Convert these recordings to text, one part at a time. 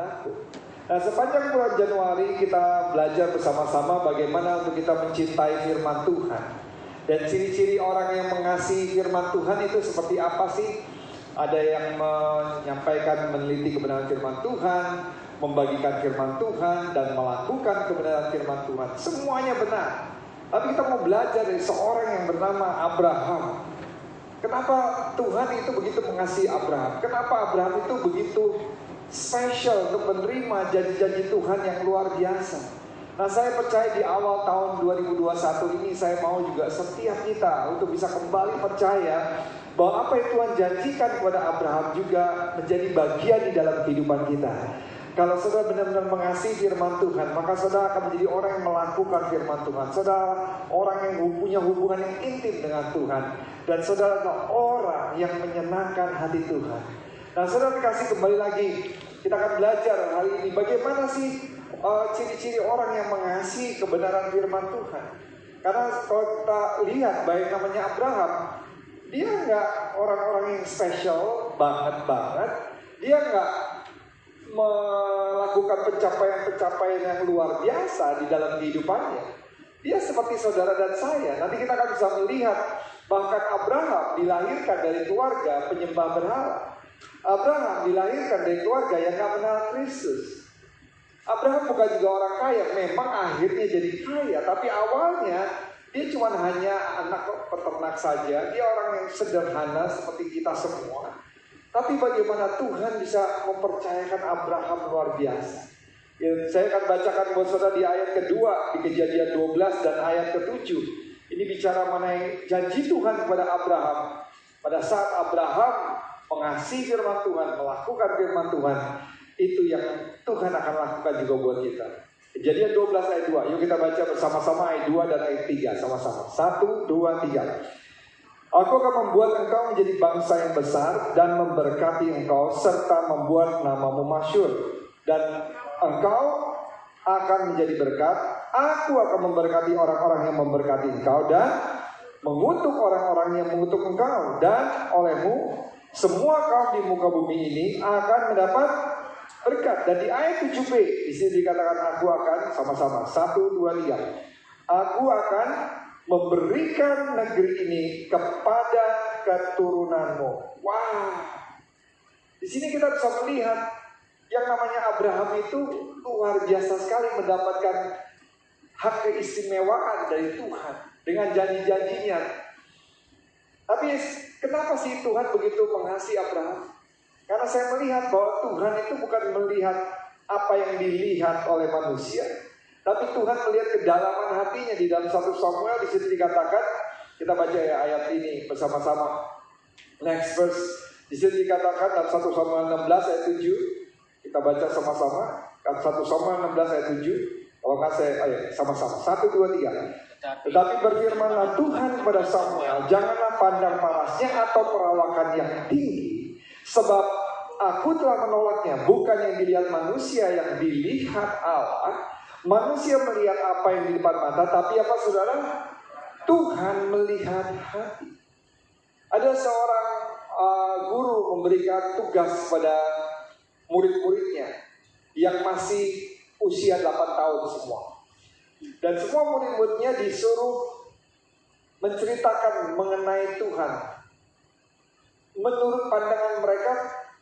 takut. Nah, sepanjang bulan Januari kita belajar bersama-sama bagaimana untuk kita mencintai firman Tuhan. Dan ciri-ciri orang yang mengasihi firman Tuhan itu seperti apa sih? Ada yang menyampaikan, meneliti kebenaran firman Tuhan, membagikan firman Tuhan, dan melakukan kebenaran firman Tuhan. Semuanya benar. Tapi kita mau belajar dari seorang yang bernama Abraham. Kenapa Tuhan itu begitu mengasihi Abraham? Kenapa Abraham itu begitu spesial untuk menerima janji-janji Tuhan yang luar biasa? Nah, saya percaya di awal tahun 2021 ini saya mau juga setiap kita untuk bisa kembali percaya bahwa apa yang Tuhan janjikan kepada Abraham juga menjadi bagian di dalam kehidupan kita. Kalau saudara benar-benar mengasihi firman Tuhan, maka saudara akan menjadi orang yang melakukan firman Tuhan. Saudara orang yang punya hubungan yang intim dengan Tuhan. Dan saudara adalah orang yang menyenangkan hati Tuhan. Nah, saudara dikasih kembali lagi, kita akan belajar hari ini bagaimana sih ciri-ciri orang yang mengasihi kebenaran firman Tuhan. Karena kalau kita lihat baik namanya Abraham, dia nggak orang-orang yang spesial banget. Dia nggak melakukan pencapaian-pencapaian yang luar biasa di dalam kehidupannya. Dia seperti saudara dan saya. Nanti kita akan bisa melihat bahkan Abraham dilahirkan dari keluarga penyembah berhala. Abraham dilahirkan dari keluarga yang gak mengenal Kristus. Abraham bukan juga orang kaya, memang akhirnya jadi kaya, tapi awalnya dia cuma hanya anak peternak saja. Dia orang yang sederhana seperti kita semua. Tapi bagaimana Tuhan bisa mempercayakan Abraham luar biasa. Ya, saya akan bacakan buat saudara di ayat kedua, di Kejadian 12 dan ayat ke-7. Ini bicara mengenai janji Tuhan kepada Abraham. Pada saat Abraham mengasihi firman Tuhan, melakukan firman Tuhan, itu yang Tuhan akan lakukan juga buat kita. Kejadian 12 ayat 2. Yuk kita baca bersama-sama ayat 2 dan ayat 3 sama-sama. 1, 2, 3. Aku akan membuat engkau menjadi bangsa yang besar dan memberkati engkau serta membuat namamu masyhur. Dan engkau akan menjadi berkat. Aku akan memberkati orang-orang yang memberkati engkau dan mengutuk orang-orang yang mengutuk engkau. Dan olehmu semua kaum di muka bumi ini akan mendapat berkat. Dan di ayat 7b di sini dikatakan aku akan sama-sama 1, 2, 3. Aku akan memberikan negeri ini kepada keturunanmu. Wah, di sini kita bisa melihat yang namanya Abraham itu luar biasa sekali mendapatkan hak keistimewaan dari Tuhan dengan janji-janjinya. Tapi kenapa sih Tuhan begitu mengasihi Abraham? Karena saya melihat bahwa Tuhan itu bukan melihat apa yang dilihat oleh manusia, tapi Tuhan melihat kedalaman hatinya. Di dalam 1 Samuel di situ dikatakan, kita baca ya ayat ini bersama-sama. Next verse. Di situ dikatakan dalam 1 Samuel 16 ayat 7. Kita baca sama-sama. 1 Samuel 16 ayat 7. Kalau nggak saya, ayo sama-sama. 1, 2, 3. Tetapi berfirmanlah Tuhan kepada Samuel, janganlah pandang parasnya atau perawakan yang tinggi, sebab aku telah menolaknya. Bukan yang dilihat manusia, yang dilihat Allah. Manusia melihat apa yang di depan mata, tapi apa saudara? Tuhan melihat hati. Ada seorang guru memberikan tugas pada murid-muridnya yang masih usia 8 tahun semua. Dan semua murid-muridnya disuruh menceritakan mengenai Tuhan. Menurut pandangan mereka,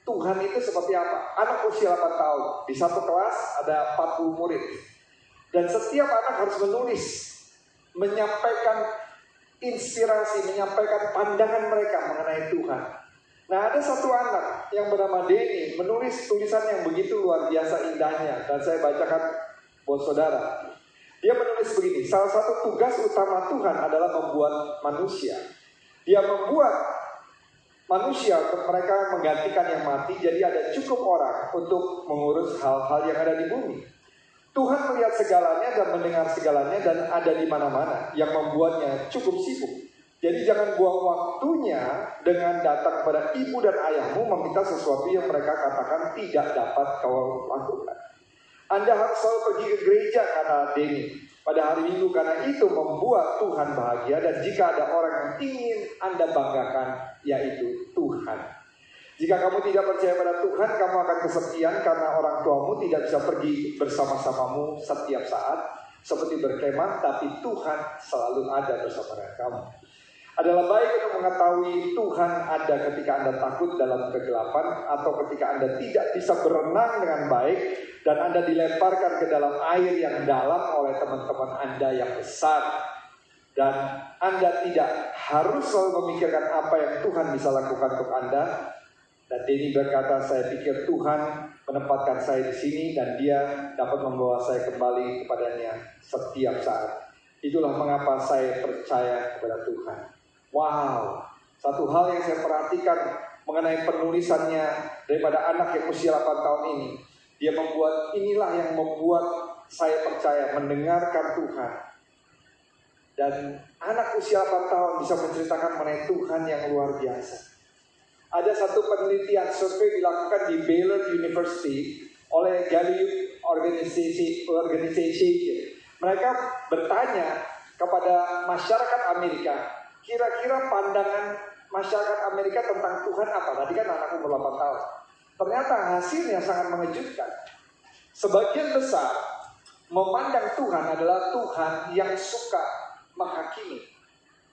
Tuhan itu seperti apa? Anak usia 8 tahun. Di satu kelas ada 40 murid. Dan setiap anak harus menulis, menyampaikan inspirasi, menyampaikan pandangan mereka mengenai Tuhan. Nah, ada satu anak yang bernama Denny menulis tulisan yang begitu luar biasa indahnya. Dan saya bacakan buat saudara. Dia menulis begini, salah satu tugas utama Tuhan adalah membuat manusia. Dia membuat manusia untuk mereka menggantikan yang mati. Jadi ada cukup orang untuk mengurus hal-hal yang ada di bumi. Tuhan melihat segalanya dan mendengar segalanya dan ada di mana-mana, yang membuatnya cukup sibuk. Jadi jangan buang waktunya dengan datang kepada ibu dan ayahmu meminta sesuatu yang mereka katakan tidak dapat kau lakukan. Anda harus selalu pergi ke gereja, kata Denny, pada hari Minggu, karena itu membuat Tuhan bahagia. Dan jika ada orang yang ingin Anda banggakan, yaitu Tuhan. Jika kamu tidak percaya pada Tuhan, kamu akan kesepian karena orang tuamu tidak bisa pergi bersama-samamu setiap saat seperti berkemah, tapi Tuhan selalu ada bersama dengan kamu. Adalah baik untuk mengetahui Tuhan ada ketika Anda takut dalam kegelapan, atau ketika Anda tidak bisa berenang dengan baik dan Anda dilemparkan ke dalam air yang dalam oleh teman-teman Anda yang besar. Dan Anda tidak harus selalu memikirkan apa yang Tuhan bisa lakukan untuk Anda. Dan Denny berkata, saya pikir Tuhan menempatkan saya di sini dan Dia dapat membawa saya kembali kepadanya setiap saat. Itulah mengapa saya percaya kepada Tuhan. Wow, satu hal yang saya perhatikan mengenai penulisannya daripada anak yang usia 8 tahun ini. Dia membuat, inilah yang membuat saya percaya, mendengarkan Tuhan. Dan anak usia 8 tahun bisa menceritakan mengenai Tuhan yang luar biasa. Ada satu penelitian survei dilakukan di Baylor University oleh Gallup Organization. Mereka bertanya kepada masyarakat Amerika, kira-kira pandangan masyarakat Amerika tentang Tuhan apa? Tadi kan anak umur 8 tahun. Ternyata hasilnya sangat mengejutkan. Sebagian besar memandang Tuhan adalah Tuhan yang suka menghakimi.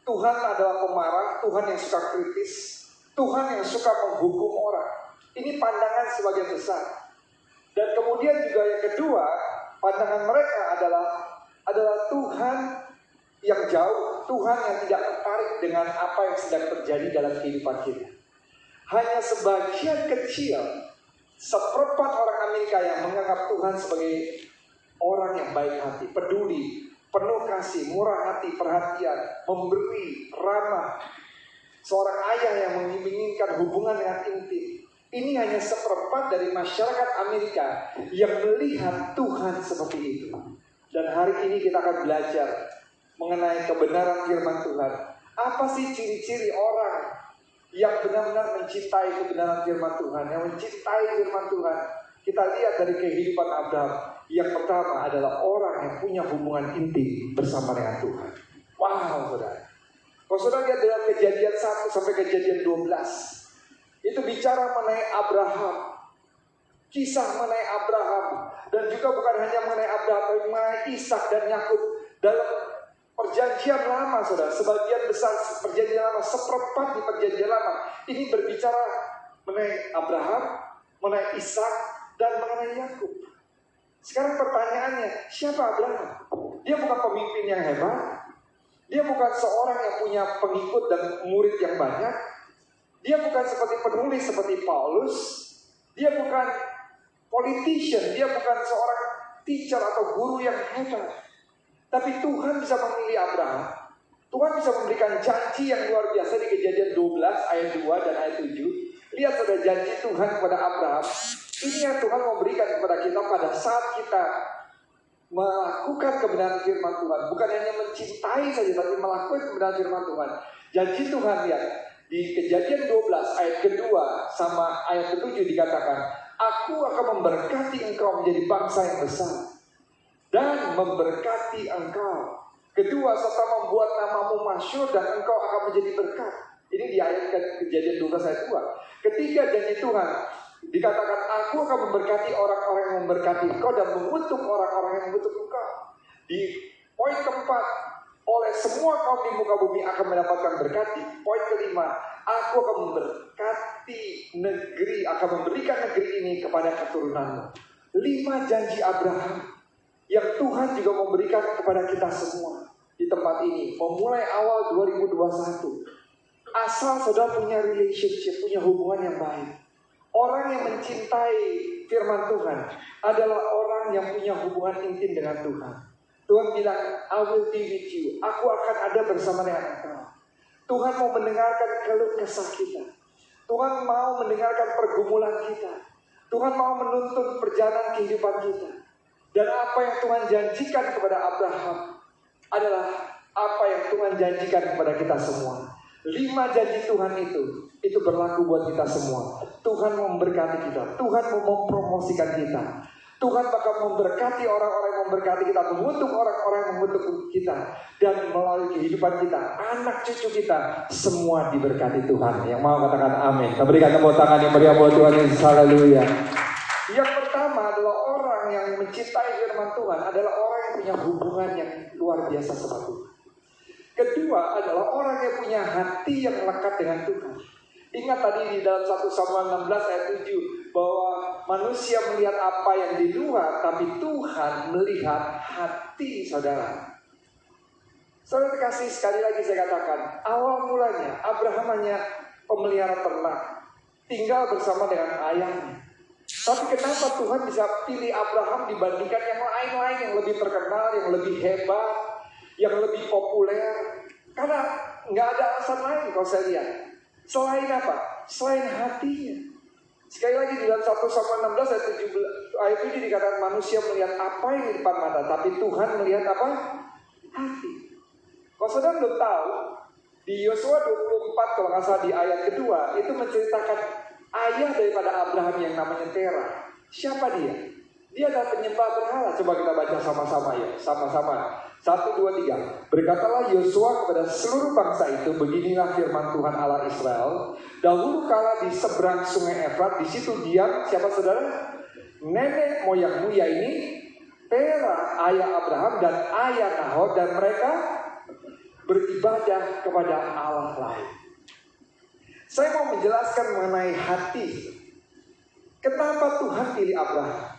Tuhan adalah pemarah, Tuhan yang suka kritis, Tuhan yang suka menghukum orang. Ini pandangan sebagian besar. Dan kemudian juga yang kedua, pandangan mereka adalah Tuhan yang jauh, Tuhan yang tidak tertarik dengan apa yang sedang terjadi dalam kehidupan kita. Hanya sebagian kecil, seperempat orang Amerika yang menganggap Tuhan sebagai orang yang baik hati, peduli, penuh kasih, murah hati, perhatian, memberi, ramah. Seorang ayah yang menginginkan hubungan dengan intim. Ini hanya seperempat dari masyarakat Amerika yang melihat Tuhan seperti itu. Dan hari ini kita akan belajar mengenai kebenaran firman Tuhan. Apa sih ciri-ciri orang yang benar-benar mencintai kebenaran firman Tuhan, yang mencintai firman Tuhan? Kita lihat dari kehidupan Abraham. Yang pertama adalah orang yang punya hubungan intim bersama dengan Tuhan. Wow, saudara. Kalau saudara lihat dalam Kejadian 1 sampai Kejadian 12, itu bicara mengenai Abraham. Kisah mengenai Abraham. Dan juga bukan hanya mengenai Abraham, tapi mengenai Ishak dan Yakub. Dalam perjanjian lama, saudara, sebagian besar perjanjian lama, seperempat di perjanjian lama, ini berbicara mengenai Abraham, mengenai Ishak, dan mengenai Yakub. Sekarang pertanyaannya, siapa Abraham? Dia bukan pemimpin yang hebat. Dia bukan seorang yang punya pengikut dan murid yang banyak. Dia bukan seperti penulis seperti Paulus. Dia bukan politician. Dia bukan seorang teacher atau guru yang hebat. Tapi Tuhan bisa memilih Abraham. Tuhan bisa memberikan janji yang luar biasa di Kejadian 12 ayat 2 dan ayat 7. Lihat ada janji Tuhan kepada Abraham. Ini yang Tuhan memberikan kepada kita pada saat kita melakukan kebenaran firman Tuhan. Bukan hanya mencintai saja, tapi melakukan kebenaran firman Tuhan. Janji Tuhan, lihat di Kejadian 12 ayat kedua sama ayat ke-7 dikatakan, aku akan memberkati engkau menjadi bangsa yang besar dan memberkati engkau. Kedua, serta membuat namamu masyhur dan engkau akan menjadi berkat. Ini di ayat Kejadian 12 ayat 2. Ketiga, janji Tuhan dikatakan, aku akan memberkati orang-orang yang memberkati engkau dan mengutuk orang-orang yang mengutuk engkau. Di poin keempat, oleh semua kaum di muka bumi akan mendapatkan berkat. Di poin kelima, aku akan memberkati negeri, akan memberikan negeri ini kepada keturunanmu. 5 janji Abraham yang Tuhan juga memberikan kepada kita semua di tempat ini. Memulai awal 2021, asal saudara punya relationship, punya hubungan yang baik. Orang yang mencintai firman Tuhan adalah orang yang punya hubungan intim dengan Tuhan. Tuhan bilang, I will be with you. Aku akan ada bersama dengan engkau. Tuhan mau mendengarkan keluh kesah kita. Tuhan mau mendengarkan pergumulan kita. Tuhan mau menuntun perjalanan kehidupan kita. Dan apa yang Tuhan janjikan kepada Abraham adalah apa yang Tuhan janjikan kepada kita semua. 5 janji Tuhan itu berlaku buat kita semua. Tuhan mau memberkati kita. Tuhan mau mempromosikan kita. Tuhan bakal memberkati orang-orang yang memberkati kita, mengutuk orang-orang yang mengutuk kita. Dan melalui kehidupan kita, anak cucu kita, semua diberkati Tuhan. Yang mau katakan amin. Kita berikan tepuk tangan yang meriah buat Tuhan Yesus. Haleluya. Yang pertama adalah orang yang mencintai firman Tuhan, adalah orang yang punya hubungan yang luar biasa sama Tuhan. Kedua adalah orang yang punya hati yang lekat dengan Tuhan. Ingat tadi di dalam 1 Samuel 16 ayat 7 bahwa manusia melihat apa yang di luar, tapi Tuhan melihat hati saudara. Saudara kasih, sekali lagi saya katakan, awal mulanya Abraham hanya pemelihara ternak, tinggal bersama dengan ayahnya. Tapi kenapa Tuhan bisa pilih Abraham dibandingkan yang lain-lain yang lebih terkenal, yang lebih hebat, yang lebih populer? Karena nggak ada alasan lain kalau saya lihat. Selain apa? Selain hatinya. Sekali lagi di dalam 1 Samuel 16 ayat 7 dikatakan manusia melihat apa yang di depan mata, tapi Tuhan melihat apa? Hati. Kalau saudara belum tahu, di Yosua 24 kalau nggak salah di ayat kedua itu menceritakan ayah daripada Abraham yang namanya Terah. Siapa dia? Dia adalah penyembah berhala. Coba kita baca sama-sama ya, sama-sama. 1, 2, 3. Berkatalah Yosua kepada seluruh bangsa itu, beginilah firman Tuhan Allah Israel. Dahulu kala di seberang sungai Efrat, di situ diam siapa saudara? Nenek moyangmu yaitu Terah, ayah Abraham dan ayah Nahor, dan mereka beribadah kepada Allah lain. Saya mau menjelaskan mengenai hati. Kenapa Tuhan pilih Abraham?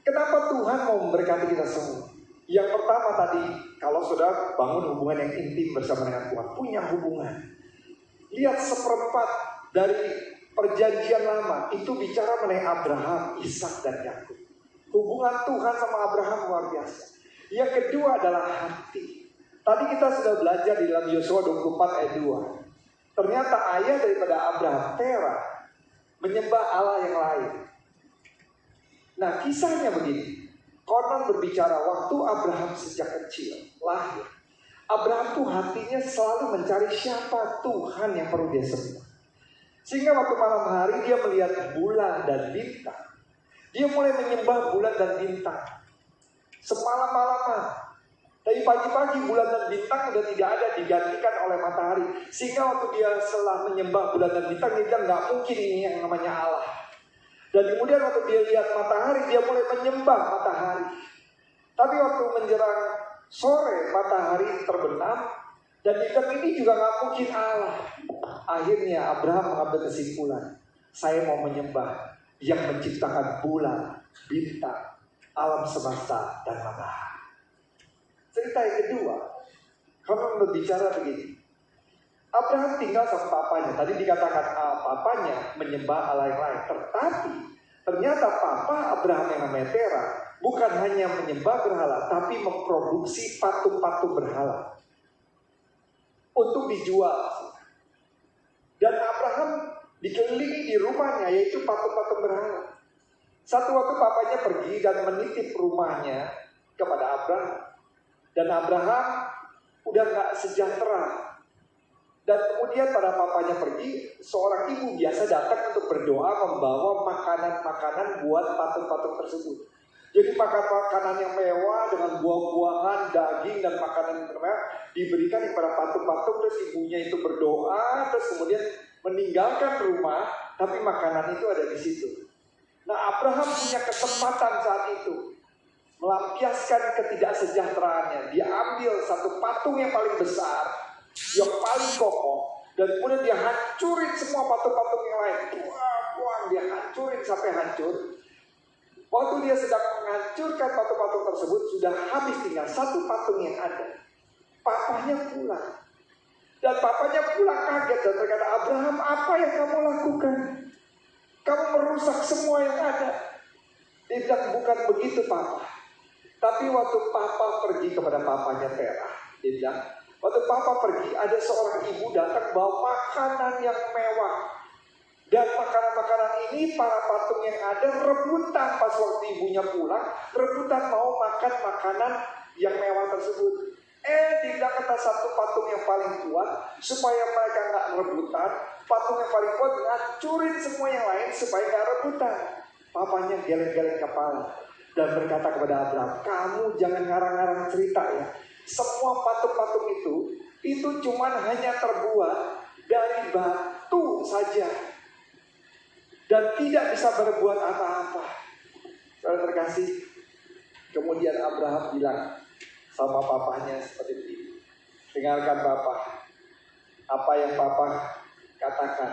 Kenapa Tuhan mau memberkati kita semua? Yang pertama tadi, kalau saudara bangun hubungan yang intim bersama dengan Tuhan, punya hubungan. Lihat seperempat dari perjanjian lama, itu bicara mengenai Abraham, Ishak dan Yakub. Hubungan Tuhan sama Abraham luar biasa. Yang kedua adalah hati. Tadi kita sudah belajar di dalam Yosua 24 ayat 2. Ternyata ayah daripada Abraham, Terah, menyembah Allah yang lain. Nah, kisahnya begini. Konon berbicara waktu Abraham sejak kecil lahir, Abraham tuh hatinya selalu mencari siapa Tuhan yang perlu dia sembah. Sehingga waktu malam hari dia melihat bulan dan bintang, dia mulai menyembah bulan dan bintang semalam-malaman. Dari pagi-pagi bulan dan bintang sudah tidak ada, digantikan oleh matahari. Sehingga waktu dia setelah menyembah bulan dan bintang, dia bilang nggak mungkin ini yang namanya Allah. Dan kemudian waktu dia lihat matahari, dia mulai menyembah matahari. Tapi waktu menjelang sore, matahari terbenam, dan dia bilang ini juga nggak mungkin Allah. Akhirnya Abraham mengambil kesimpulan, saya mau menyembah yang menciptakan bulan, bintang, alam semesta, dan matahari. Cerita yang kedua, kalau berbicara begini, Abraham tinggal sama papanya. Tadi dikatakan papanya menyembah Allah yang lain. Tetapi ternyata papa Abraham yang namanya Terah bukan hanya menyembah berhala, tapi memproduksi patung-patung berhala untuk dijual. Dan Abraham dikelilingi di rumahnya yaitu patung-patung berhala. Satu waktu papanya pergi dan menitip rumahnya kepada Abraham. Dan Abraham udah gak sejahtera. Dan kemudian pada papanya pergi, seorang ibu biasa datang untuk berdoa membawa makanan-makanan buat patung-patung tersebut. Jadi makanan yang mewah dengan buah-buahan, daging dan makanan mewah diberikan kepada patung-patung. Terus ibunya itu berdoa, terus kemudian meninggalkan rumah, tapi makanan itu ada di situ. Nah, Abraham punya kesempatan saat itu melampiaskan ketidaksejahteranya. Dia ambil satu patung yang paling besar, yang paling kokoh, dan kemudian dia hancurin semua patung-patung yang lain. Buang, dia hancurin sampai hancur. Waktu dia sedang menghancurkan patung-patung tersebut, sudah habis tinggal satu patung yang ada. Papanya pulang. Dan papanya pulang kaget dan berkata, Abraham, apa yang kamu lakukan? Kamu merusak semua yang ada. Dia bilang, bukan begitu papa. Tapi waktu papa pergi kepada papanya Terah, dia bilang, waktu papa pergi, ada seorang ibu datang bawa makanan yang mewah. Dan makanan-makanan ini para patung yang ada rebutan pas waktu ibunya pulang, rebutan mau makan makanan yang mewah tersebut. Tidak kata satu patung yang paling kuat, supaya mereka nggak rebutan, patung yang paling kuat ngancurin semua yang lain supaya nggak rebutan. Papanya geleng-geleng kepala dan berkata kepada Abraham, kamu jangan ngarang-ngarang cerita ya. Semua patung-patung itu cuman hanya terbuat dari batu saja. Dan tidak bisa berbuat apa-apa. Saudara terkasih, kemudian Abraham bilang sama papanya seperti ini. Dengarkan Bapak, apa yang Bapak katakan,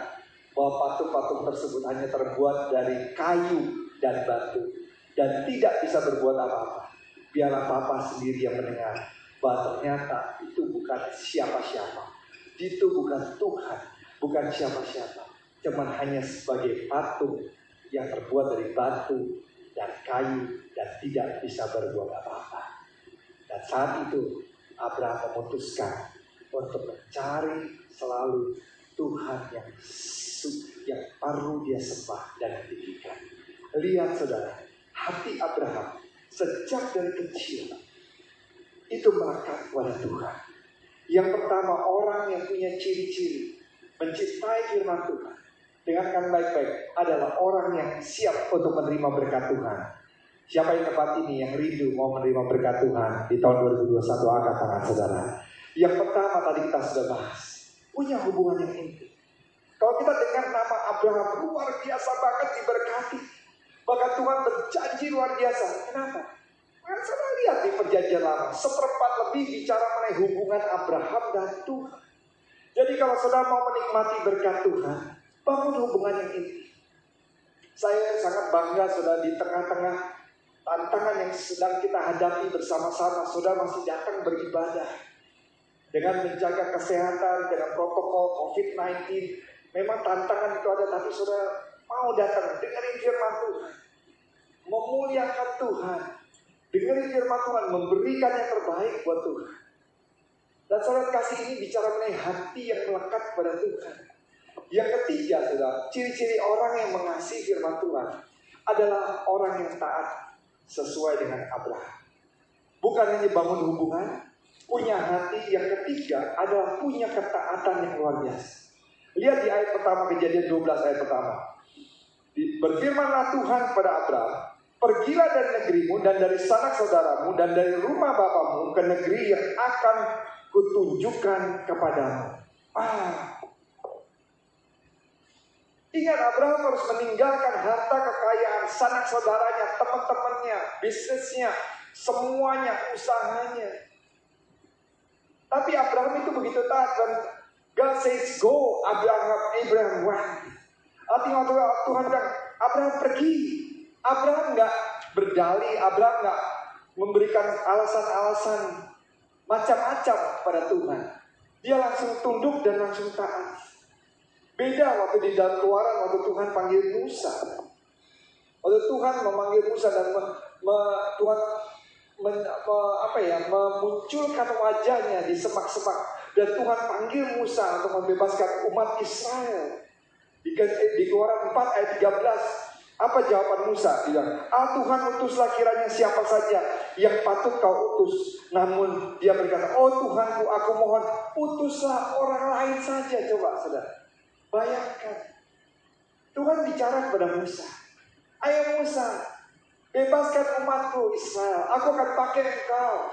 bahwa patung-patung tersebut hanya terbuat dari kayu dan batu dan tidak bisa berbuat apa-apa. Biarlah Papa sendiri yang mendengar bahwa ternyata itu bukan siapa-siapa, itu bukan Tuhan, bukan siapa-siapa, cuman hanya sebagai patung yang terbuat dari batu dan kayu dan tidak bisa berbuat apa-apa. Dan saat itu Abraham memutuskan untuk mencari selalu Tuhan yang perlu dia sembah dan tinggikan. Lihat saudara, hati Abraham sejak dari kecil itu melekat kepada Tuhan. Yang pertama, orang yang punya ciri-ciri mencintai firman Tuhan, dengarkan baik-baik, adalah orang yang siap untuk menerima berkat Tuhan. Siapa yang tempat ini yang rindu mau menerima berkat Tuhan di tahun 2021? Angkat tangan saudara. Yang pertama tadi kita sudah bahas, punya hubungan yang intim. Kalau kita dengar nama Abraham, luar biasa banget diberkati. Bahkan Tuhan berjanji luar biasa. Kenapa? Karena saya lihat di perjanjian lama, seperempat lebih bicara mengenai hubungan Abraham dan Tuhan. Jadi kalau saudara mau menikmati berkat Tuhan, bangun hubungan yang intim. Saya sangat bangga saudara, di tengah-tengah tantangan yang sedang kita hadapi bersama-sama, saudara masih datang beribadah. Dengan menjaga kesehatan, dengan protokol COVID-19, memang tantangan itu ada, tapi saudara mau datang, dengerin firman Tuhan, memuliakan Tuhan, dengerin firman Tuhan, memberikan yang terbaik buat Tuhan. Dan saudara kasih ini bicara mengenai hati yang melekat kepada Tuhan. Yang ketiga, saudara, ciri-ciri orang yang mengasihi firman Tuhan adalah orang yang taat sesuai dengan Abraham. Bukan hanya bangun hubungan, punya hati. Yang ketiga adalah punya ketaatan yang luar biasa. Lihat di ayat pertama, Kejadian 12 ayat pertama. Berfirmanlah Tuhan kepada Abraham, pergilah dari negerimu dan dari sanak saudaramu dan dari rumah bapamu ke negeri yang akan kutunjukkan kepadamu. Ingat, Abraham harus meninggalkan harta kekayaan, sanak saudaranya, teman-temannya, bisnisnya, semuanya, usahanya. Tapi Abraham itu begitu taat, dan God says go, Abraham went. Artinya Tuhan bilang, Abraham pergi. Abraham nggak berdalih, Abraham nggak memberikan alasan-alasan macam-macam pada Tuhan. Dia langsung tunduk dan langsung taat. Beda waktu di dalam Keluaran, waktu Tuhan panggil Musa. Waktu Tuhan memanggil Musa dan Tuhan memunculkan wajahnya di semak-semak, dan Tuhan panggil Musa untuk membebaskan umat Israel. Di Keluaran 4 ayat 13, apa jawaban Musa? Dia bilang, Tuhan, utuslah kiranya siapa saja yang patut kau utus. Namun dia berkata, oh Tuhanku, aku mohon utuslah orang lain saja. Coba saudara, bayangkan, Tuhan bicara kepada Musa, ayo Musa, bebaskan umatku Israel. Aku akan pakai engkau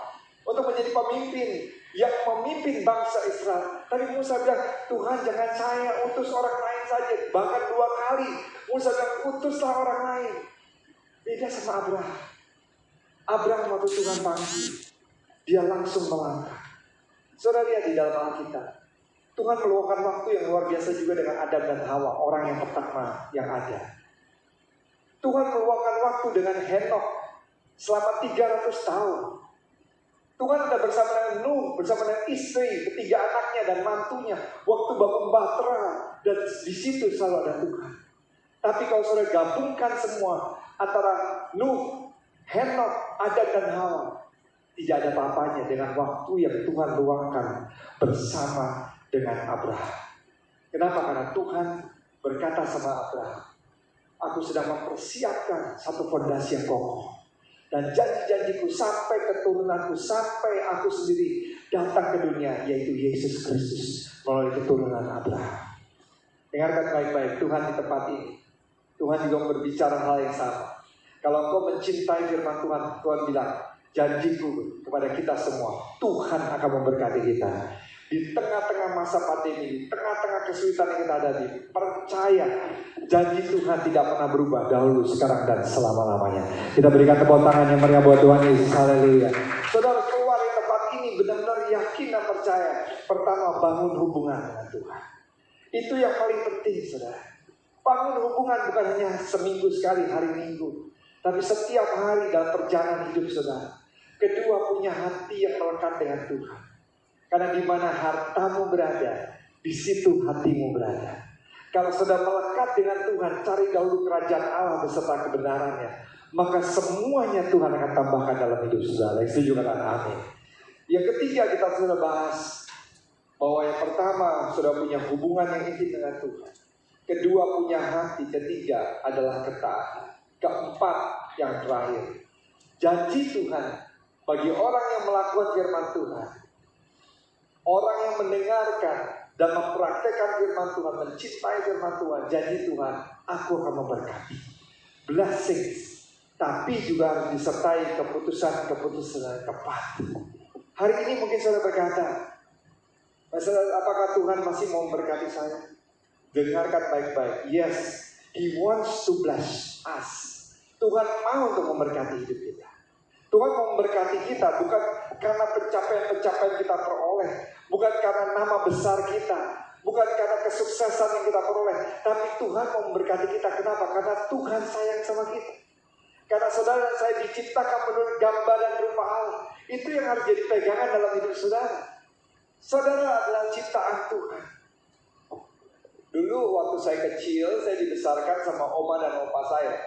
untuk menjadi pemimpin yang memimpin bangsa Israel. Tapi Musa bilang, Tuhan, jangan saya, utus orang lain saja. Bahkan 2 kali Musa bilang, utuslah orang lain. Beda sama Abraham. Abraham waktu Tuhan panggil, dia langsung melangkah. Saudara lihat di dalam Alkitab, Tuhan meluangkan waktu yang luar biasa juga dengan Adam dan Hawa, orang yang pertama yang ada. Tuhan meluangkan waktu dengan Henokh selama 300 tahun. Tuhan sudah bersama dengan Nuh, bersama dengan istri, ketiga anaknya dan mantunya, waktu bangun bahtera, dan di situ selalu ada Tuhan. Tapi kalau saudara gabungkan semua antara Nuh, Henokh, Adam dan Hawa, tidak ada apa-apanya dengan waktu yang Tuhan luangkan bersama dengan Abraham. Kenapa? Karena Tuhan berkata sama Abraham, aku sedang mempersiapkan satu fondasi yang kokoh. Dan janji-janjiku sampai keturunanku, sampai aku sendiri datang ke dunia, yaitu Yesus Kristus melalui keturunan Abraham. Dengarkan baik-baik, Tuhan di tempat ini, Tuhan juga berbicara hal yang sama. Kalau engkau mencintai firman Tuhan, Tuhan bilang, janjiku kepada kita semua, Tuhan akan memberkati kita. Di tengah-tengah masa pandemi, di tengah-tengah kesulitan yang kita hadapi, percaya janji Tuhan tidak pernah berubah dahulu, sekarang, dan selama-lamanya. Kita berikan tepuk tangan yang meriah buat Tuhan Yesus. Haleluya. Saudara, keluar dari tempat ini benar-benar yakin dan percaya. Pertama, bangun hubungan dengan Tuhan. Itu yang paling penting, saudara. Bangun hubungan bukan hanya seminggu sekali, hari Minggu, tapi setiap hari dalam perjalanan hidup saudara. Kedua, punya hati yang melekat dengan Tuhan. Karena di mana hartamu berada, di situ hatimu berada. Kalau sudah melekat dengan Tuhan, cari dahulu kerajaan Allah beserta kebenarannya, maka semuanya Tuhan akan tambahkan dalam hidup saudara. Setuju katakan amin. Yang ketiga, kita sudah bahas bahwa yang pertama sudah punya hubungan yang intim dengan Tuhan. Kedua, punya hati. Ketiga adalah ketaatan. Keempat, yang terakhir, janji Tuhan bagi orang yang melakukan firman Tuhan. Orang yang mendengarkan dan mempraktekkan firman Tuhan, mencintai firman Tuhan, janji Tuhan, aku akan memberkati. Blessings, tapi juga harus disertai keputusan-keputusan yang tepat. Hari ini mungkin saudara berkata, apakah Tuhan masih mau memberkati saya? Dengarkan baik-baik. Yes, He wants to bless us. Tuhan mau untuk memberkati hidup kita. Tuhan mau memberkati kita bukan karena pencapaian-pencapaian kita peroleh, bukan karena nama besar kita, bukan karena kesuksesan yang kita peroleh, tapi Tuhan mau memberkati kita. Kenapa? Karena Tuhan sayang sama kita. Karena saudara dan saya diciptakan menurut gambar dan rupa Allah. Itu yang harus jadi pegangan dalam hidup saudara. Saudara adalah ciptaan Tuhan. Dulu waktu saya kecil, saya dibesarkan sama oma dan opa saya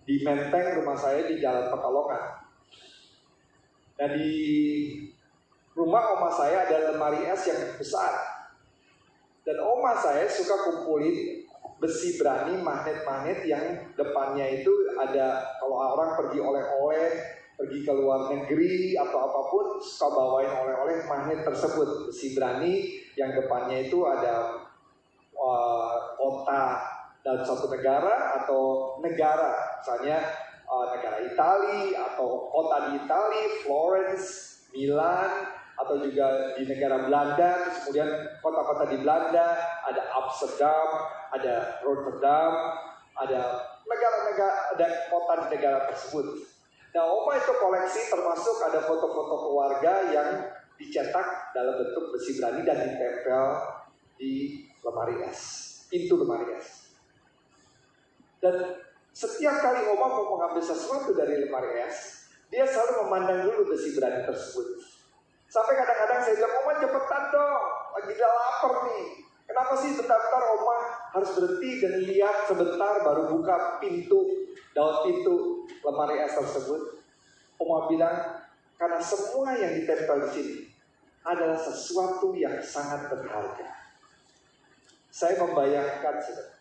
di Menteng, rumah saya di Jalan Pekalongan. Dan di rumah oma saya ada lemari es yang besar. Dan oma saya suka kumpulin besi berani, magnet-magnet yang depannya itu ada, kalau orang pergi oleh-oleh, pergi ke luar negeri atau apapun, suka bawain oleh-oleh magnet tersebut. Besi berani yang depannya itu ada kota dalam suatu negara atau negara, misalnya negara Italia atau kota di Italia, Florence, Milan, atau juga di negara Belanda. Kemudian kota-kota di Belanda ada Amsterdam, ada Rotterdam, ada negara-negara, ada kota di negara tersebut. Nah, oma itu koleksi, termasuk ada foto-foto keluarga yang dicetak dalam bentuk besi berani dan ditempel di lemari es, pintu lemari es. Dan setiap kali oma mau mengambil sesuatu dari lemari es, dia selalu memandang dulu besi berani tersebut. Sampai kadang-kadang saya bilang, oma cepetan dong, lagi udah lapar nih. Kenapa sih bentar-bentar oma harus berhenti dan lihat sebentar baru buka pintu, daun pintu lemari es tersebut? Oma bilang, karena semua yang ditempel di sini adalah sesuatu yang sangat berharga. Saya membayangkan, saudara,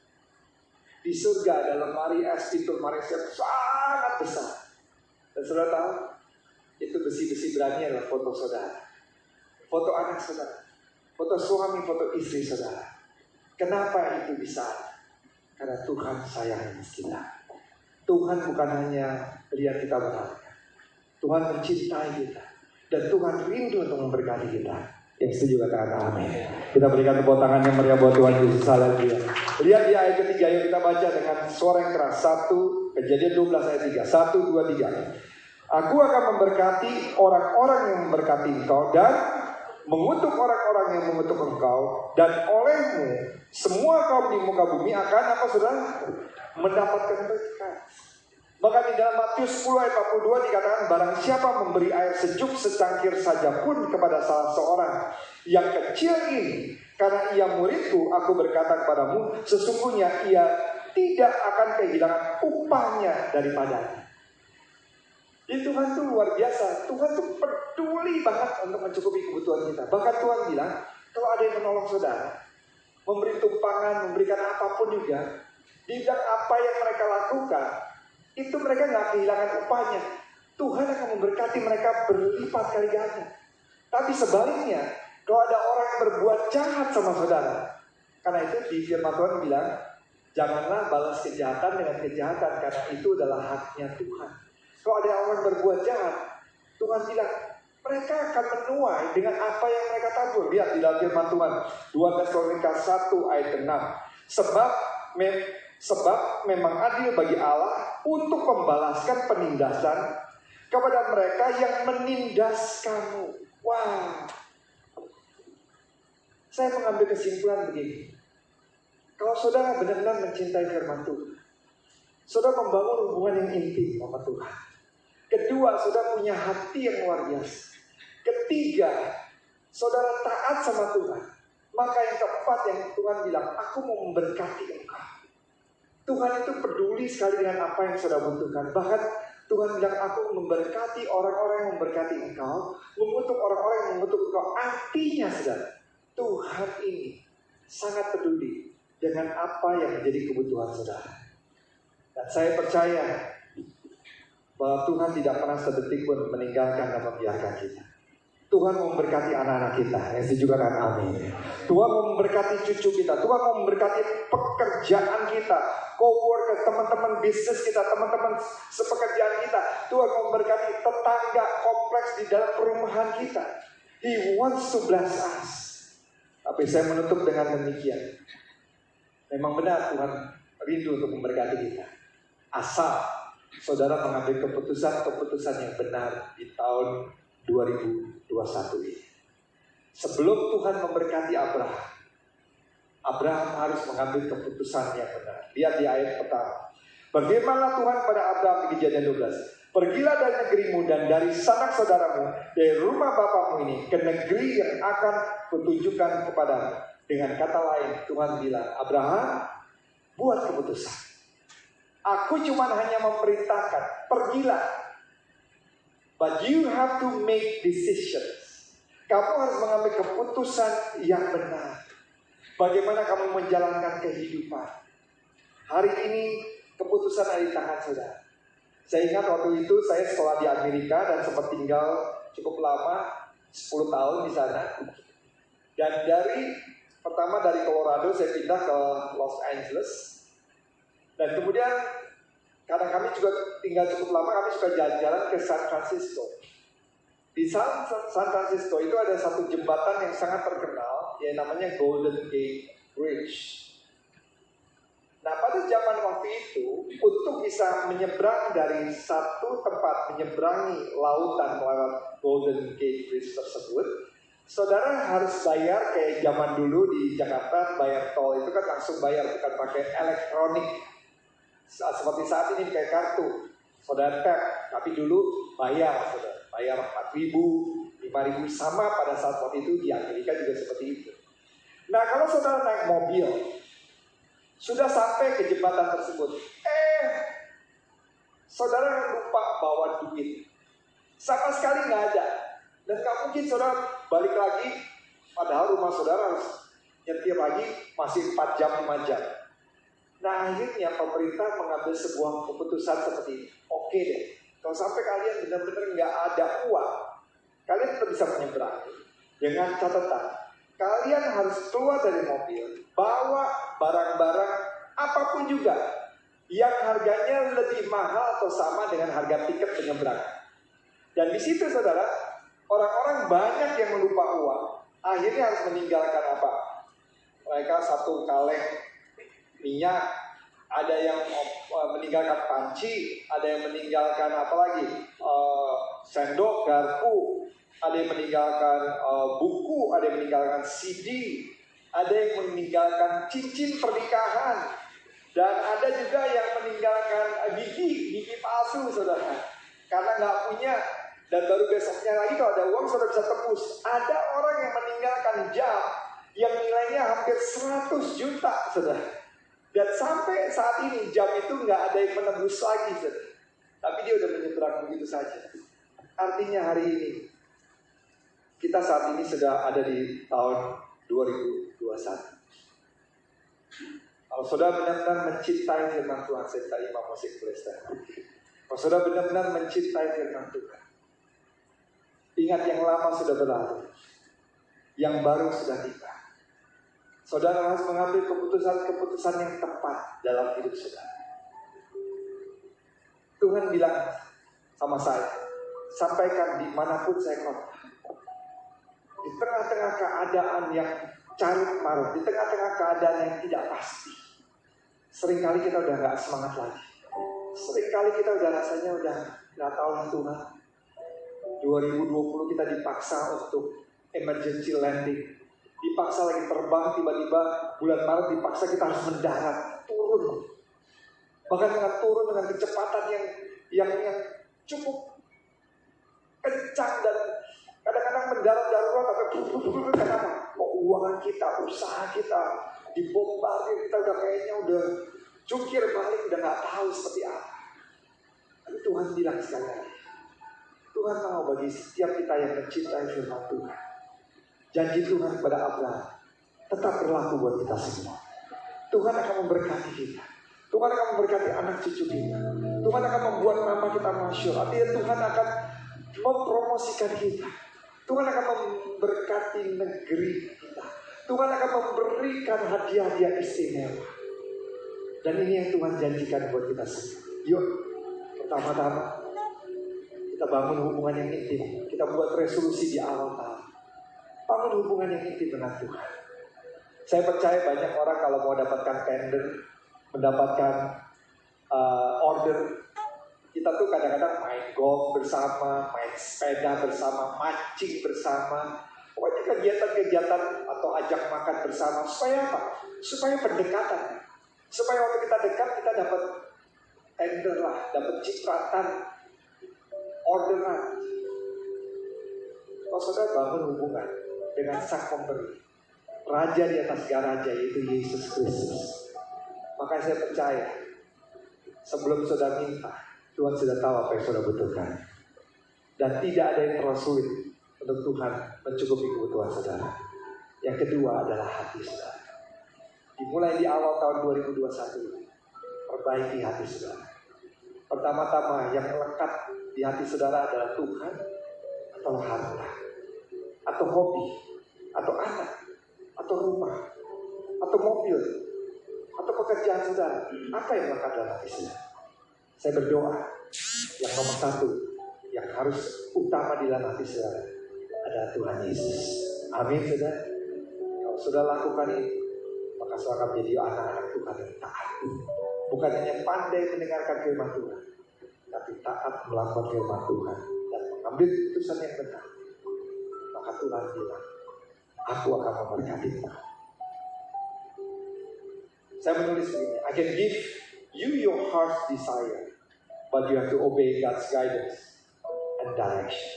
di surga ada lemari es, pintu lemari es yang sangat besar. Dan saudara tahu, itu besi-besi berani adalah foto saudara, foto anak saudara, foto suami, foto istri saudara. Kenapa itu bisa? Karena Tuhan sayang kita. Tuhan bukan hanya lihat kita berharga, Tuhan mencintai kita, dan Tuhan rindu untuk memberkati kita. Yang setuju katakan amin. Kita berikan tepuk tangan yang meriah buat Tuhan Yesus. Haleluya. Lihat di ayat ketiga, yuk kita baca dengan suara yang keras. 1 Kejadian 12 ayat 3. 1, 2, 3. Aku akan memberkati orang-orang yang memberkati engkau, dan mengutuk orang-orang yang mengutuk engkau, dan olehmu semua kaum di muka bumi akan apa saudara? Mendapatkan berkat. Maka di dalam Matius 10 ayat 42 dikatakan, barang siapa memberi air sejuk secangkir saja pun kepada salah seorang yang kecil ini, karena ia muridku, aku berkata kepadamu, sesungguhnya ia tidak akan kehilangan upahnya daripadanya. Jadi Tuhan tuh luar biasa. Tuhan tuh peduli banget untuk mencukupi kebutuhan kita. Bahkan Tuhan bilang, kalau ada yang menolong saudara, memberi tumpangan, memberikan apapun juga, tidak apa yang mereka lakukan, itu mereka nggak kehilangan upahnya. Tuhan akan memberkati mereka berlipat kali ganda. Tapi sebaliknya, kalau ada orang yang berbuat jahat sama saudara, karena itu di firman Tuhan bilang, Janganlah balas kejahatan dengan kejahatan, karena itu adalah haknya Tuhan. Kalau ada orang berbuat jahat, Tuhan bilang mereka akan menuai dengan apa yang mereka tabur. Lihat di dalam firman Tuhan 2 Tesalonika 1 ayat 6. Sebab memang adil bagi Allah untuk membalaskan penindasan kepada mereka yang menindas kamu. Wah, saya mengambil kesimpulan begini. Kalau saudara benar-benar mencintai firman Tuhan, saudara membangun hubungan yang intim sama Tuhan. Kedua, saudara punya hati yang luar biasa. Ketiga, saudara taat sama Tuhan. Maka yang keempat yang Tuhan bilang, aku mau memberkati engkau. Tuhan itu peduli sekali dengan apa yang saudara butuhkan. Bahkan Tuhan bilang, aku memberkati orang-orang yang memberkati engkau, mengutuk orang-orang yang mengutuk engkau. Artinya saudara, Tuhan ini sangat peduli dengan apa yang menjadi kebutuhan saudara. Dan saya percaya bahwa Tuhan tidak pernah sedetik pun meninggalkan dan membiarkan kita. Tuhan mau memberkati anak-anak kita. Yang setuju katakan amin. Tuhan mau memberkati cucu kita. Tuhan mau memberkati pekerjaan kita, coworker, teman-teman bisnis kita, teman-teman sepekerjaan kita. Tuhan mau memberkati tetangga, kompleks di dalam perumahan kita. He wants to bless us. Tapi saya menutup dengan demikian. Memang benar Tuhan rindu untuk memberkati kita. Asal saudara mengambil keputusan-keputusan yang benar di tahun 2021 ini. Sebelum Tuhan memberkati Abraham, Abraham harus mengambil keputusan yang benar. Lihat di ayat pertama. Berfirmanlah Tuhan pada Abraham di Kejadian 12. Pergilah dari negerimu dan dari sanak saudaramu, dari rumah bapamu ini, ke negeri yang akan kutunjukkan kepadamu. Dengan kata lain, Tuhan bilang, Abraham, buat keputusan. Aku cuma hanya memerintahkan, pergilah. But you have to make decisions. Kamu harus mengambil keputusan yang benar. Bagaimana kamu menjalankan kehidupan. Hari ini keputusan ada di tangan saudara. Saya ingat waktu itu saya sekolah di Amerika dan sempat tinggal cukup lama, 10 tahun di sana. Dan pertama dari Colorado saya pindah ke Los Angeles. Dan kemudian karena kami juga tinggal cukup lama, kami suka jalan-jalan ke San Francisco. Di San Francisco itu ada satu jembatan yang sangat terkenal, yang namanya Golden Gate Bridge. Nah pada zaman waktu itu, untuk bisa menyeberang dari satu tempat, menyeberangi lautan lewat Golden Gate Bridge tersebut, saudara harus bayar kayak zaman dulu di Jakarta, bayar tol itu kan langsung bayar, bukan pakai elektronik. Seperti saat ini pakai kartu, saudara tap, tapi dulu bayar, saudara. Bayar 4.000, 5.000 sama pada saat waktu itu di Amerika juga seperti itu. Nah kalau saudara naik mobil, sudah sampai ke jembatan tersebut, saudara lupa bawa duit, sama sekali nggak ada. Dan nggak mungkin saudara balik lagi, padahal rumah saudara harus nyetir lagi masih 4 jam, 5 jam. Nah akhirnya pemerintah mengambil sebuah keputusan seperti ini. Oke deh, kalau sampai kalian benar-benar nggak ada uang, kalian tetap bisa menyeberang. Dengan catatan, kalian harus keluar dari mobil, bawa barang-barang apapun juga yang harganya lebih mahal atau sama dengan harga tiket penyeberangan. Dan di situ saudara, orang-orang banyak yang lupa uang, akhirnya harus meninggalkan apa? Mereka satu kaleng minyak, ada yang meninggalkan panci, ada yang meninggalkan apa lagi? Sendok, garpu, ada yang meninggalkan buku, ada yang meninggalkan CD, ada yang meninggalkan cincin pernikahan, dan ada juga yang meninggalkan gigi palsu, saudara, karena nggak punya. Dan baru besoknya lagi kalau ada uang saudara bisa tebus. Ada orang yang meninggalkan jam yang nilainya hampir 100 juta, saudara. Dan sampai saat ini jam itu nggak ada yang menembus lagi, saudara. Tapi dia udah menyeberang begitu saja. Artinya hari ini kita saat ini sudah ada di tahun 2021. Kalau saudara benar-benar mencintai firman Tuhan, saya minta imam musik Kristen. Kalau saudara benar-benar mencintai firman Tuhan, ingat yang lama sudah berlalu, yang baru sudah tiba. Saudara harus mengambil keputusan-keputusan yang tepat dalam hidup saudara. Tuhan bilang sama saya, sampaikan dimanapun saya khotbah. Di tengah-tengah keadaan yang carut marut, di tengah-tengah keadaan yang tidak pasti, seringkali kita udah gak semangat lagi. Seringkali kita udah rasanya udah gak tahu lah Tuhan. 2020 kita dipaksa untuk emergency landing, dipaksa lagi terbang, tiba-tiba bulan Maret dipaksa kita harus mendarat, turun. Bahkan dengan turun dengan kecepatan yang cukup kencang, dan kadang-kadang mendarat darurat atau kenapa? Keuangan kita, usaha kita dibombardir, kita udah kayaknya udah jungkir balik, udah gak tahu seperti apa. Tapi Tuhan bilang sekali lagi, Tuhan mau bagi setiap kita yang mencintai firman Tuhan, janji Tuhan kepada Abraham tetap berlaku buat kita semua. Tuhan akan memberkati kita, Tuhan akan memberkati anak cucu kita, Tuhan akan membuat nama kita masyhur. Artinya Tuhan akan mempromosikan kita, Tuhan akan memberkati negeri kita, Tuhan akan memberikan hadiah-hadiah istimewa. Dan ini yang Tuhan janjikan buat kita semua. Yuk, pertama-tama kita bangun hubungan yang intim. Kita buat resolusi di awal tahun, bangun hubungan yang intim dengan Tuhan. Saya percaya banyak orang kalau mau dapatkan tender, mendapatkan order, kita tuh kadang-kadang main golf bersama, main sepeda bersama, mancing bersama, pokoknya kegiatan-kegiatan atau ajak makan bersama. Supaya apa? Supaya pendekatan, supaya waktu kita dekat kita dapat tender lah, dapat cipratan, orderan. Kalau saudara bangun hubungan dengan sang pemberi, Raja di atas segala raja, yaitu Yesus Kristus, maka saya percaya sebelum saudara minta, Tuhan sudah tahu apa yang saudara butuhkan. Dan tidak ada yang terlalu sulit untuk Tuhan mencukupi kebutuhan saudara. Yang kedua adalah hati saudara. Dimulai di awal tahun 2021, perbaiki hati saudara. Pertama-tama yang melekat di hati saudara adalah Tuhan, atau harta, atau hobi, atau anak, atau rumah, atau mobil, atau pekerjaan saudara. Apa yang melekat dalam hati saudara? Saya berdoa, yang nomor satu, yang harus utama di dalam hati saudara adalah Tuhan Yesus. Amin saudara. Kalau sudah lakukan ini, maka saudara akan menjadi anak-anak Tuhan yang taat. Bukan hanya pandai mendengarkan firman Tuhan, tapi taat melakukan firman Tuhan dan mengambil keputusan yang benar. Maka Tuhan bilang, aku akan memberkatimu. Saya menulis begini, I can give you your heart's desire, but you have to obey God's guidance and direction.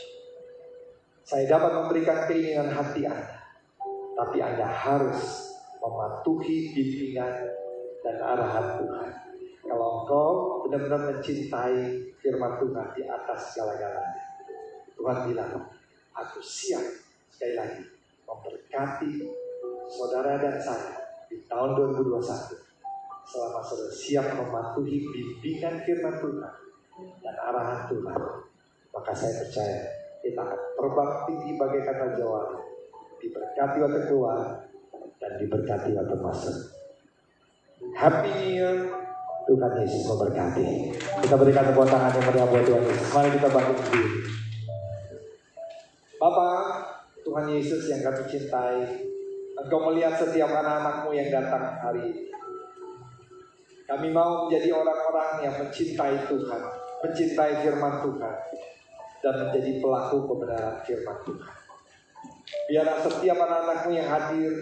Saya dapat memberikan keinginan hati Anda, tapi Anda harus mematuhi bimbingan dan arahan Tuhan. Kalau engkau benar-benar mencintai firman Tuhan di atas segala-galanya, Tuhan bilang, aku siap sekali lagi memberkati saudara dan saya di tahun 2021, selama saudara siap mematuhi bimbingan firman Tuhan dan arahan Tuhan. Maka saya percaya kita akan terbang tinggi bagaikan raja wali, diberkati waktu keluar dan diberkati waktu masuk. Happy New Year. Tuhan Yesus memberkati. Kita berikan tepuk tangan yang meriah buat Tuhan Yesus. Mari kita bangkit berdiri. Bapak, Tuhan Yesus yang kami cintai, Engkau melihat setiap anak-anak-Mu yang datang hari ini. Kami mau menjadi orang-orang yang mencintai Tuhan, mencintai firman Tuhan, dan menjadi pelaku kebenaran firman Tuhan. Biarlah setiap anak-anak-Mu yang hadir,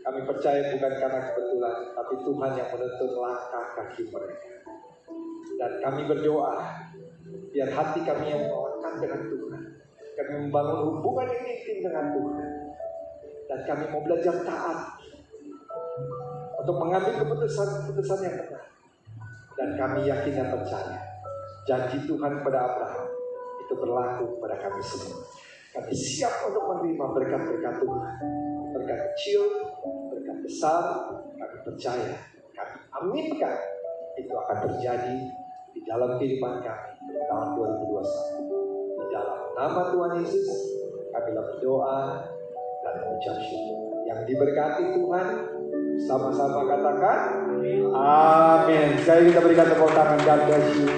kami percaya bukan karena kebetulan, tapi Tuhan yang menuntun langkah kaki mereka. Dan kami berdoa, biar hati kami yang melekat dengan Tuhan, kami membangun hubungan yang intim dengan Tuhan, dan kami mau belajar taat untuk mengambil keputusan-keputusan yang benar. Dan kami yakin dan percaya, janji Tuhan kepada Abraham itu berlaku kepada kami semua. Kami siap untuk menerima berkat-berkat Tuhan, berkat kecil, berkat besar. Kami percaya, kami aminkan itu akan terjadi di dalam kehidupan kami tahun 2021. Di dalam nama Tuhan Yesus kami berdoa dan mengucap syukur. Yang diberkati Tuhan Sama-sama katakan amin. Sekali kita berikan tepuk tangan. God bless you.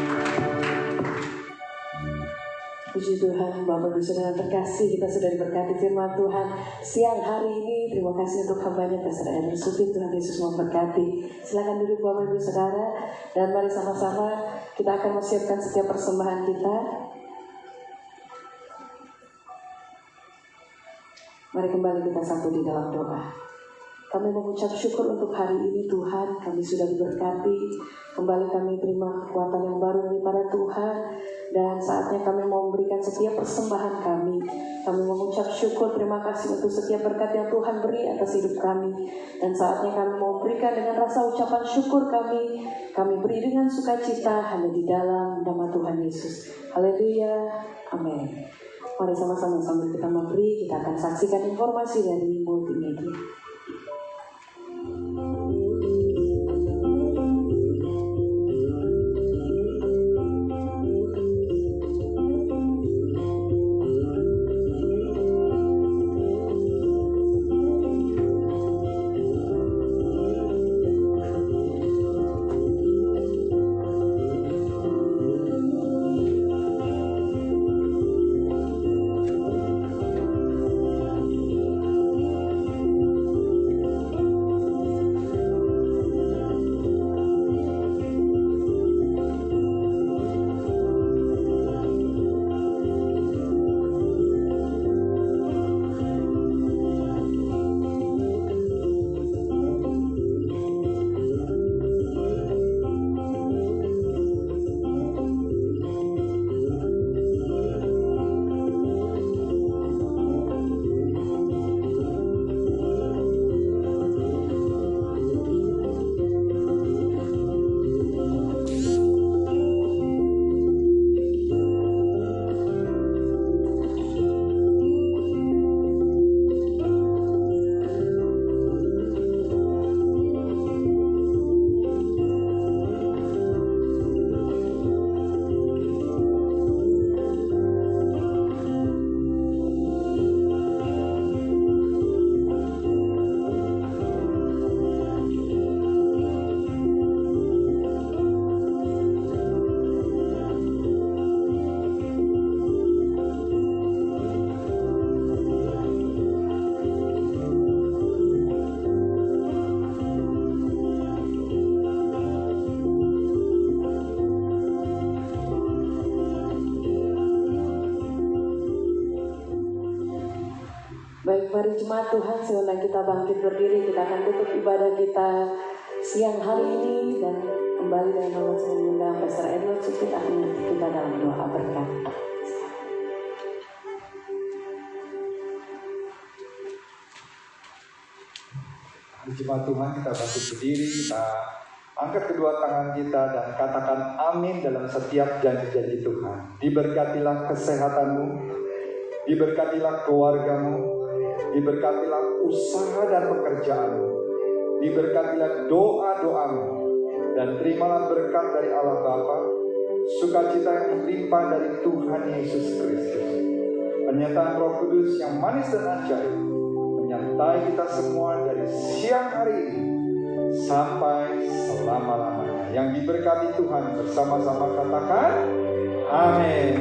Puji Tuhan, Bapak Ibu Saudara terkasih, kita sudah diberkati firman Tuhan siang hari ini. Terima kasih untuk hambanya Pastor Edward Supit. Tuhan Yesus memberkati. Silakan duduk Bapak Ibu Saudara, dan mari sama-sama kita akan mempersiapkan setiap persembahan kita. Mari kembali kita satu di dalam doa. Kami mengucap syukur untuk hari ini Tuhan, kami sudah diberkati. Kembali kami terima kekuatan yang baru daripada Tuhan. Dan saatnya kami mau memberikan setiap persembahan kami. Kami mengucap syukur, terima kasih untuk setiap berkat yang Tuhan beri atas hidup kami. Dan saatnya kami mau berikan dengan rasa ucapan syukur kami. Kami beri dengan sukacita hanya di dalam nama Tuhan Yesus. Haleluya, amin. Mari sama-sama sambil kita memberi, kita akan saksikan informasi dari multimedia. Baik, mari jemaat Tuhan, sebentar kita bangkit berdiri, kita akan tutup ibadah kita siang hari ini, dan kembali dengan Allah mengundang Pastor Edward Supit akan menutup kita dalam doa berkat. Jemaat Tuhan, kita bangkit berdiri, kita angkat kedua tangan kita dan katakan amin dalam setiap janji-janji Tuhan. Diberkatilah kesehatanmu, diberkatilah keluargamu, diberkatilah usaha dan pekerjaanmu, diberkatilah doa-doamu, dan terimalah berkat dari Allah Bapa, sukacita yang berlimpah dari Tuhan Yesus Kristus. Penyertaan Roh Kudus yang manis dan ajaib menyertai kita semua dari siang hari ini sampai selama-lamanya. Yang diberkati Tuhan bersama-sama katakan amin.